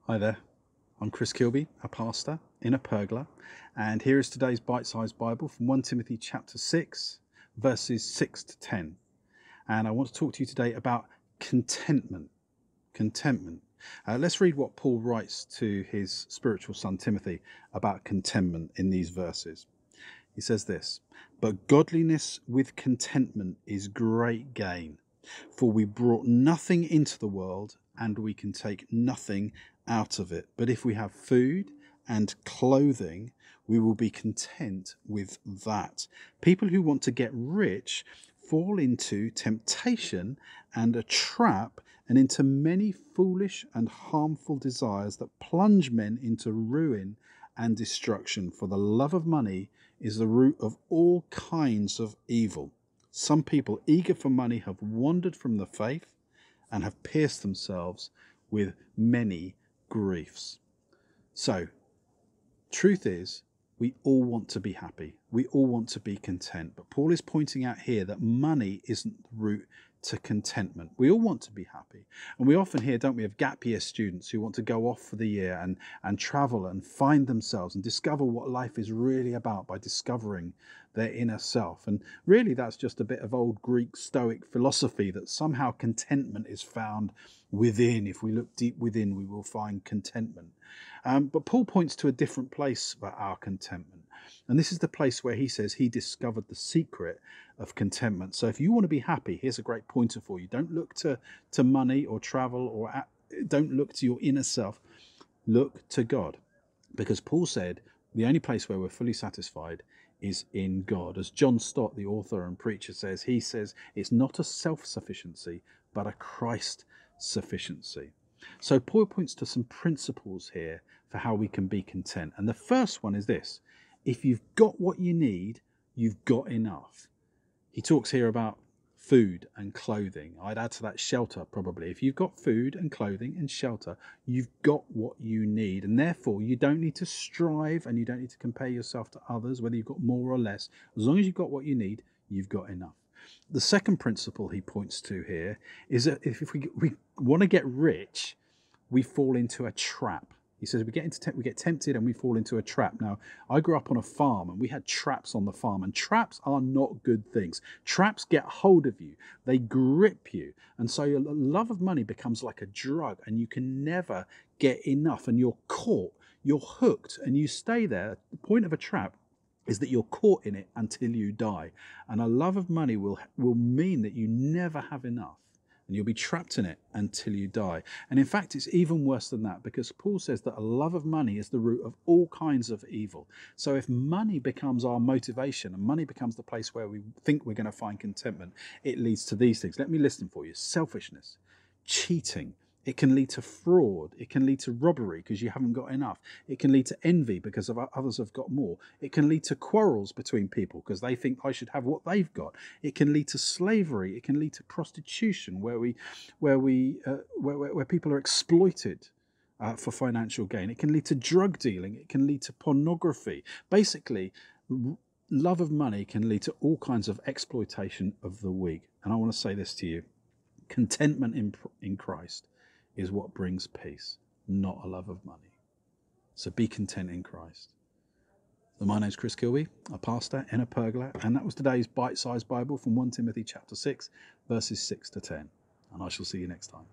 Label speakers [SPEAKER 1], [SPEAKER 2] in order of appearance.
[SPEAKER 1] Hi there, I'm Chris Kilby, a pastor in a pergola, and here is today's bite-sized Bible from 1 Timothy chapter 6, verses 6 to 10. And I want to talk to you today about contentment. Contentment. Let's read what Paul writes to his spiritual son Timothy about contentment in these verses. He says this, "But godliness with contentment is great gain, for we brought nothing into the world, and we can take nothing out of it. But if we have food and clothing, we will be content with that." People who want to get rich fall into temptation and a trap, and into many foolish and harmful desires that plunge men into ruin and destruction. For the love of money is the root of all kinds of evil. Some people eager for money have wandered from the faith and have pierced themselves with many griefs. So, truth is, we all want to be happy. We all want to be content. But Paul is pointing out here that money isn't the route to contentment. We all want to be happy. And we often hear, don't we, of gap year students who want to go off for the year and travel and find themselves and discover what life is really about by discovering their inner self. And really that's just a bit of old Greek Stoic philosophy that somehow contentment is found within. If we look deep within, we will find contentment. But Paul points to a different place for our contentment. And this is the place where he says he discovered the secret of contentment. So if you want to be happy, here's a great pointer for you. Don't look to money or travel, or don't look to your inner self. Look to God. Because Paul said the only place where we're fully satisfied is in God. As John Stott, the author and preacher, says, he says it's not a self-sufficiency, but a Christ sufficiency. So Paul points to some principles here for how we can be content. And the first one is this: if you've got what you need, you've got enough. He talks here about food and clothing. I'd add to that shelter probably. If you've got food and clothing and shelter, you've got what you need. And therefore, you don't need to strive and you don't need to compare yourself to others, whether you've got more or less. As long as you've got what you need, you've got enough. The second principle he points to here is that if we want to get rich, we fall into a trap. He says we get tempted and we fall into a trap. Now, I grew up on a farm and we had traps on the farm, and traps are not good things. Traps get hold of you. They grip you. And so your love of money becomes like a drug, and you can never get enough, and you're caught, you're hooked, and you stay there. The point of a trap is that you're caught in it until you die. And a love of money will mean that you never have enough. And you'll be trapped in it until you die. And in fact, it's even worse than that, because Paul says that a love of money is the root of all kinds of evil. So if money becomes our motivation and money becomes the place where we think we're going to find contentment, it leads to these things. Let me list them for you: selfishness, cheating. It can lead to fraud. It can lead to robbery because you haven't got enough. It can lead to envy because of others have got more. It can lead to quarrels between people because they think I should have what they've got. It can lead to slavery. It can lead to prostitution, where people are exploited for financial gain. It can lead to drug dealing. It can lead to pornography. Basically, love of money can lead to all kinds of exploitation of the weak. And I want to say this to you: contentment in Christ is what brings peace, not a love of money. So be content in Christ. So my name's Chris Kilby, a pastor in a pergola, and that was today's bite-sized Bible from 1 Timothy chapter 6, verses 6 to 10. And I shall see you next time.